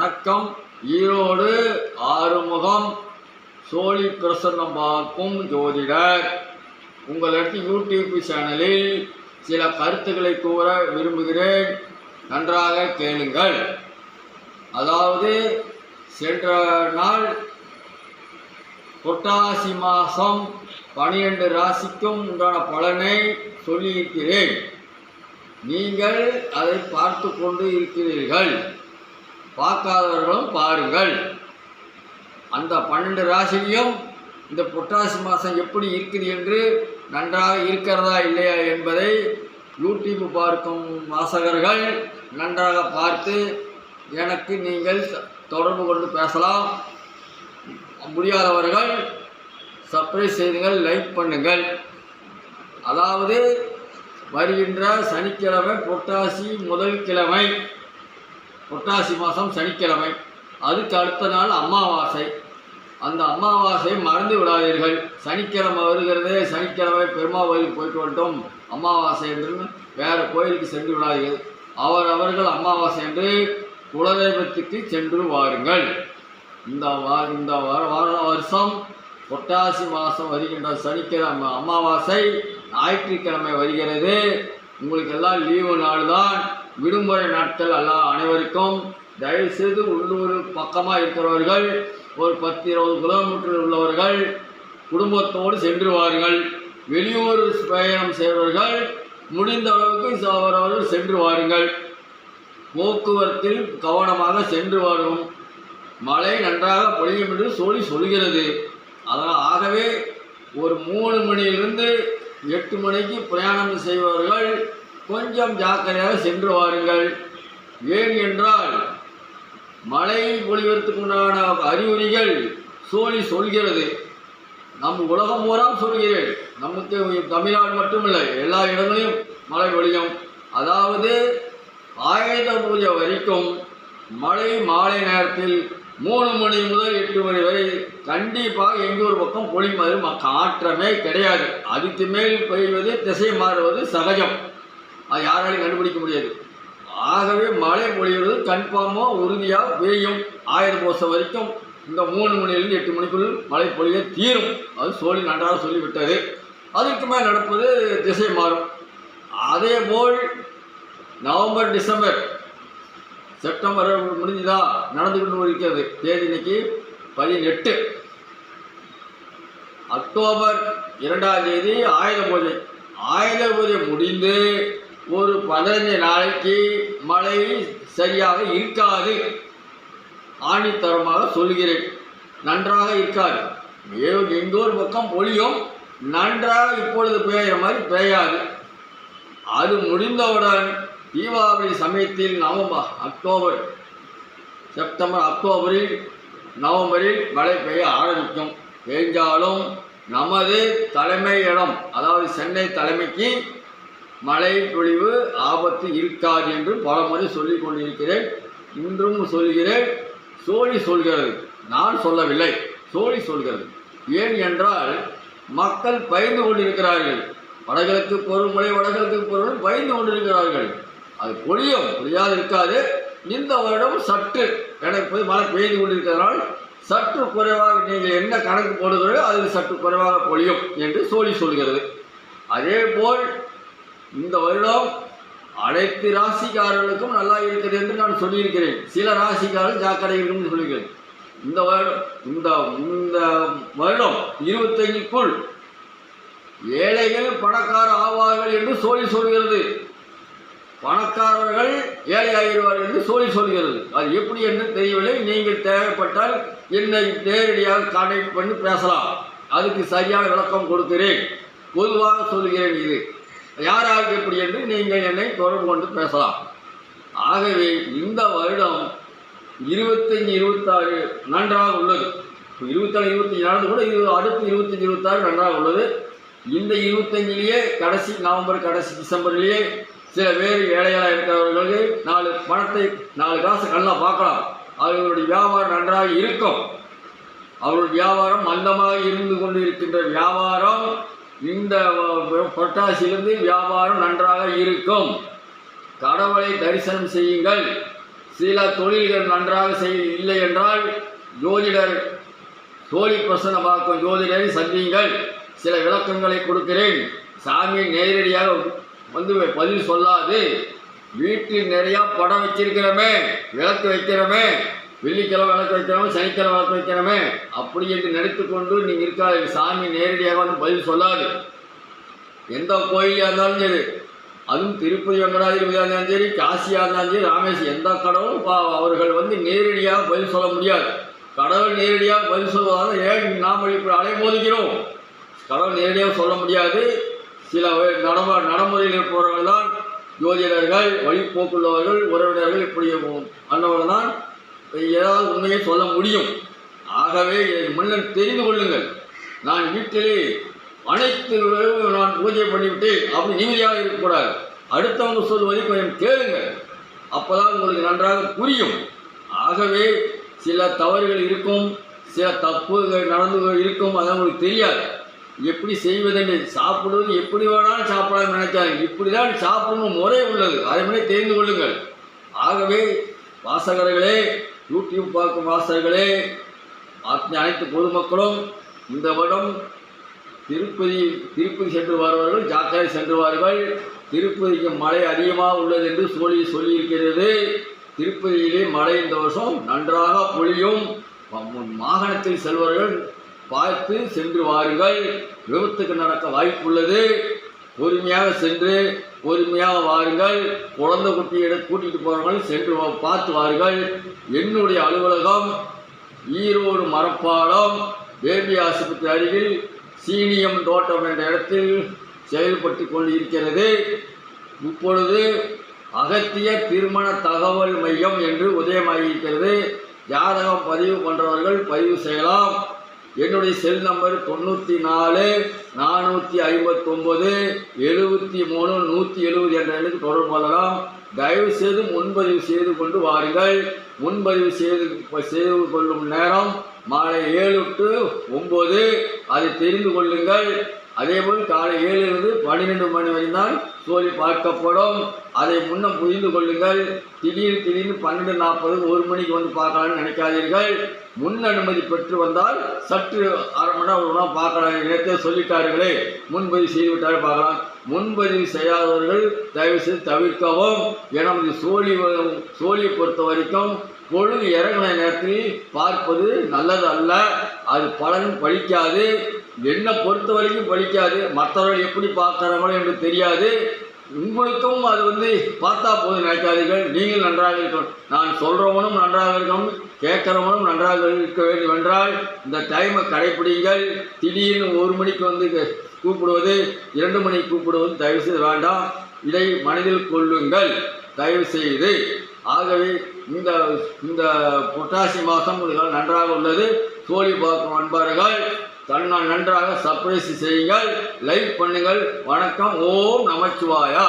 வணக்கம். ஈரோடு ஆறுமுகம் சோழி பிரசன்னம் பார்க்கும் ஜோதிடர். உங்களது யூடியூப் சேனலில் சில கருத்துக்களை கூற விரும்புகிறேன், நன்றாக கேளுங்கள். அதாவது சென்ற நாள் புரட்டாசி மாதம் 12 ராசிக்கும் உண்டான பலனை சொல்லியிருக்கிறேன். நீங்கள் அதை பார்த்து கொண்டு இருக்கிறீர்கள். பார்க்காதவர்களும் பாருங்கள். அந்த 12 ராசியும் இந்த புரட்டாசி மாதம் எப்படி இருக்குது என்று நன்றாக இருக்கிறதா இல்லையா என்பதை யூடியூப் பார்க்கும் வாசகர்கள் நன்றாக பார்த்து எனக்கு நீங்கள் தொடர்பு கொண்டு பேசலாம். முடியாதவர்கள் சப்ஸ்கிரைப் செய்துங்கள், லைக் பண்ணுங்கள். அதாவது வருகின்ற சனிக்கிழமை புரட்டாசி முதல் கிழமை, புரட்டாசி மாதம் சனிக்கிழமை, அதுக்கு அடுத்த நாள் அமாவாசை. அந்த அமாவாசை மறந்து விடாதீர்கள். சனிக்கிழமை வருகிறதே, சனிக்கிழமை பெருமாள் கோயிலுக்கு போயிட்டு வந்துட்டோம் அமாவாசை என்று வேறு கோயிலுக்கு சென்று விடாதீர்கள். அவர்கள் அமாவாசை என்று குலதெய்வத்துக்கு சென்று வாருங்கள். இந்த வருஷம் புரட்டாசி மாதம் வருகின்ற சனிக்கிழமை அமாவாசை ஞாயிற்றுக்கிழமை வருகிறது. உங்களுக்கு எல்லாம் லீவு நாள் தான், விடுமுறை நாட்கள் எல்லாம் அனைவருக்கும். தயவுசெய்து உள்ளூர் பக்கமாக இருக்கிறவர்கள், ஒரு 10-20 கிலோமீட்டர் உள்ளவர்கள் குடும்பத்தோடு சென்று வாருங்கள். வெளியூர் பயணம் செய்வர்கள் முடிந்த அளவுக்கு அவரவர்கள் சென்று வாருங்கள். போக்குவரத்தில் கவனமாக சென்று வாரும். மழை நன்றாக பொழியும் என்று சொல்கிறது. அதனால் ஆகவே ஒரு 3 மணியிலிருந்து 8 மணிக்கு பிரயாணம் செய்பவர்கள் கொஞ்சம் ஜாக்கிரதையாக சென்று வாருங்கள். ஏன் என்றால் மழை பொழிவதற்கு உண்டான அறிகுறிகள் சொல்கிறது. நம் உலகம் பூரா சொல்கிறேன். நமக்கு தமிழ்நாடு மட்டுமில்லை, எல்லா இடங்களிலும் மழை பொழியும். அதாவது ஆயுத பூஜை வரைக்கும் மழை மாலை நேரத்தில் 3 மணி முதல் 8 மணி வரை கண்டிப்பாக எங்கே ஒரு பக்கம் பொழிவது மாற்றமே கிடையாது. அதுக்கு மேல் பெய்வது, திசை மாறுவது சகஜம். அது யாராலையும் கண்டுபிடிக்க முடியாது. ஆகவே மழை பொழிவது கன்ஃபார்மாக உறுதியாக பெய்யும். ஆயுத பூஜை வரைக்கும் இந்த 3 மணிலிருந்து 8 மணிக்குள் மழை பொழிய தீரும். அது நன்றாக சொல்லிவிட்டது. அதுக்கு மேல் நடப்பது திசை மாறும். அதேபோல் நவம்பர், டிசம்பர், செப்டம்பர் முடிஞ்சுதா நடந்துக்கிட்டு இருக்கிறது. தேதி இன்னைக்கு 18. அக்டோபர் 2ஆம் தேதி ஆயுத பூஜை. ஆயுத பூஜை முடிந்து ஒரு 15 நாளைக்கு மழை சரியாக இருக்காது. ஆணித்தரமாக சொல்கிறேன், நன்றாக இருக்காது. எங்கோ ஒரு பக்கம் பொழியும், நன்றாக இப்பொழுது பெய்கிற மாதிரி பெய்யாது. அது முடிந்தவுடன் தீபாவளி சமயத்தில் அக்டோபர், செப்டம்பர், அக்டோபரில், நவம்பரில் மழை பெய்ய ஆரம்பிக்கும். பெய்ஞ்சாலும் நமது தலைமை இடம், அதாவது சென்னை தலைமைக்கு மழை பொழிவு ஆபத்து இருக்காது என்று பல முறை சொல்லிக் கொண்டிருக்கிறேன். இன்றும் சொல்கிறேன். சொல்கிறது, நான் சொல்லவில்லை, சொல்கிறது. ஏன் என்றால் மக்கள் பயந்து கொண்டிருக்கிறார்கள். வடகிழக்கு பருவமழை, வடகிழக்கு பருவமழை பயந்து கொண்டிருக்கிறார்கள். அது பொழியாது இருக்காது. இந்த வருடம் சற்று எனக்கு மழை பெய்து கொண்டிருக்கிறதால் சற்று குறைவாக நீங்கள் என்ன கணக்கு போடுகிறீர்களோ அதில் சற்று குறைவாக பொழியும் என்று சொல்கிறது. அதேபோல் இந்த வருடம் அனைத்து ராசிக்காரர்களுக்கும் நல்லா இருக்குது என்று நான் சொல்லியிருக்கிறேன். சில ராசிக்காரர்கள் ஜாக்கிரதை இருக்குன்னு சொல்லியிருக்கிறேன். இந்த வருடம் 25க்குள் ஏழைகள் பணக்கார ஆவார்கள் என்று சொல்கிறது. பணக்காரர்கள் ஏழை ஆகிடுவார்கள் என்று சொல்கிறது. அது எப்படி என்று தெரியவில்லை. நீங்கள் தேவைப்பட்டால் என்னை நேரடியாக கான்டாக்ட் பண்ணி பேசலாம். அதுக்கு சரியான விளக்கம் கொடுக்கிறேன். பொதுவாக சொல்கிறேன். இது யாராக எப்படி என்று நீங்கள் என்னை தொடர்பு கொண்டு பேசலாம். ஆகவே இந்த வருடம் 25, 26 நன்றாக உள்ளது. 24, 25 நடந்து கூட இது அடுத்து 25, 26 நன்றாக உள்ளது. இந்த 25லேயே கடைசி நவம்பர், கடைசி டிசம்பர்லேயே சில பேர் ஏழைகளாக இருக்கிறவர்களுக்கு 4 பணத்தை 4 காசு கண்ணாக பார்க்கலாம். அவர்களுடைய வியாபாரம் நன்றாக இருக்கும். அவருடைய வியாபாரம் மந்தமாக இருந்து கொண்டு இருக்கின்ற வியாபாரம் இந்த புரட்டாசியிலிருந்து வியாபாரம் நன்றாக இருக்கும். கடவுளை தரிசனம் செய்யுங்கள். சில தொழில்கள் நன்றாக இல்லை என்றால் ஜோதிடர் சோழி பிரசன்ன பார்க்கும் ஜோதிடரை சந்தியுங்கள். சில விளக்கங்களை கொடுக்கிறேன். சாமி நேரடியாக வந்து பதில் சொல்லாது. வீட்டில் நிறையா படம் வச்சிருக்கிறோமே, விளக்கு வைக்கிறோமே, வெள்ளிக்கிழமை விளக்கு வைக்கிறோமே, சனிக்கிழமை விளக்கு வைக்கிறோமே, அப்படி என்று நினைத்து கொண்டு நீங்கள் இருக்காது. சாமி நேரடியாக வந்து பதில் சொல்லாது. எந்த கோயிலாக இருந்தாலும் சரி, அதுவும் திருப்பதி வெங்கடாதிபதியாக இருந்தாலும் சரி, காசியாக இருந்தாலும் சரி, ராமேஸ்வரம், எந்த கடவுளும் அவர்கள் வந்து நேரடியாக பதில் சொல்ல முடியாது. கடவுள் நேரடியாக பதில் சொல்வதால் ஏன் நாம் இப்படி அலைமோதுகிறோம்? கடவுள் நேரடியாக சொல்ல முடியாது. சில நடைமுறையில் இருப்பவர்கள் தான் ஜோதிடர்கள், வழிபோக்குள்ளவர்கள், உறவினர்கள், இப்படி அன்னவர்கள் தான் ஏதாவது உண்மையை சொல்ல முடியும். ஆகவே முன்னர் தெரிந்து கொள்ளுங்கள். நான் வீட்டிலே அனைத்து நான் பூஜை பண்ணிவிட்டேன் அப்படி நிம்மதியாக இருக்கக்கூடாது. அடுத்தவங்க சொல்வதை கொஞ்சம் கேளுங்கள். அப்போதான் உங்களுக்கு நன்றாக புரியும். ஆகவே சில தவறுகள் இருக்கும், சில தப்புகள் நடந்து இருக்கும். அது உங்களுக்கு தெரியாது. எப்படி செய்வதென்று சாப்பிடுவது எப்படி வேணாலும் சாப்பிடாமல் நினைக்காங்க. இப்படி தான் சாப்பிடணும் முறை உள்ளது. அதை மாதிரி தெரிந்து கொள்ளுங்கள். ஆகவே வாசகர்களே, யூடியூப் பார்க்கும் வாசகர்களே, அனைத்து பொதுமக்களும் இந்த வருடம் திருப்பதி சென்று வருவார்கள், ஜாக்கிரதை சென்று வாருங்கள். திருப்பதிக்கு மழை அதிகமாக உள்ளது என்று சொல்லியிருக்கிறது. திருப்பதியிலே மழை இந்த வருஷம் நன்றாக பொழியும். வாகனத்தில் செல்வர்கள் பார்த்து சென்று வாருங்கள். விபத்துக்கு நடக்க வாய்ப்புள்ளது. பொறுமையாக சென்று பொறுமையாக வாருங்கள். குழந்தை குட்டியை கூட்டிகிட்டு போகிறவர்கள் சென்று பார்த்து வாருங்கள். என்னுடைய அலுவலகம் ஈரோடு மரப்பாலம் பேபி ஆஸ்பத்திரி அருகில் சீனியம் தோட்டம் என்ற இடத்தில் செயல்பட்டு கொண்டு இருக்கிறது. இப்பொழுது அகத்திய திருமண தகவல் மையம் என்று உதயமாகியிருக்கிறது. ஜாதகம் பதிவு பண்ணுறவர்கள் பதிவு செய்யலாம். என்னுடைய செல் நம்பர் 94 459 73 170 என்ற எண்ணுக்கு தொடர்பு கொள்ளலாம். தயவு செய்து முன்பதிவு செய்து கொண்டு வாருங்கள். முன்பதிவு செய்து கொள்ளும் நேரம் மாலை 7 to 9. அதை தெரிந்து கொள்ளுங்கள். அதேபோல் காலை 7 to 12 மணி வரை தான் சோழி பார்க்கப்படும். அதை முன்னம் புரிந்து கொள்ளுங்கள். திடீர்னு 12:40 1 மணிக்கு வந்து பார்க்கலான்னு நினைக்காதீர்கள். முன் அனுமதி பெற்று வந்தால் சற்று அரை மணி நேரம் 1 மணி நேரம் பார்க்கலாம். நேரத்தை சொல்லிட்டார்களே, முன்பதிவு செய்து விட்டாலும் பார்க்கலாம். முன்பதிவு செய்யாதவர்கள் தயவு செய்து தவிர்க்கவும். ஏன்னா இது சோழியை பொறுத்த வரைக்கும் பொழுது இறங்கின நேரத்தில் பார்ப்பது நல்லது அல்ல. அது பலனும் பலிக்காது. என்னை பொறுத்த வரைக்கும் பலிக்காது. மற்றவர்கள் எப்படி பார்க்குறாங்களோ என்று தெரியாது. உங்களுக்கும் அது வந்து பார்த்தா போது நினைக்காதீர்கள். நீங்கள் நன்றாக இருக்கணும். நான் சொல்கிறவனும் நன்றாக இருக்கணும், கேட்குறவனும் நன்றாக இருக்க வேண்டும் என்றால் இந்த டைமை கடைப்பிடிங்கள். திடீர்னு 1 மணிக்கு வந்து கூப்பிடுவது, 2 மணிக்கு கூப்பிடுவது தயவு செய்து வேண்டாம். இதை மனதில் கொள்ளுங்கள் தயவு செய்து. ஆகவே இந்த புரட்டாசி மாதம் உங்களுக்கு நன்றாக உள்ளது. சோழி பார்க்கும் அன்பார்கள் நன்றாக சர்ப்ரைஸ் செய்யுங்கள். லைக் பண்ணுங்கள். வணக்கம். ஓம் நமச்சிவாயா.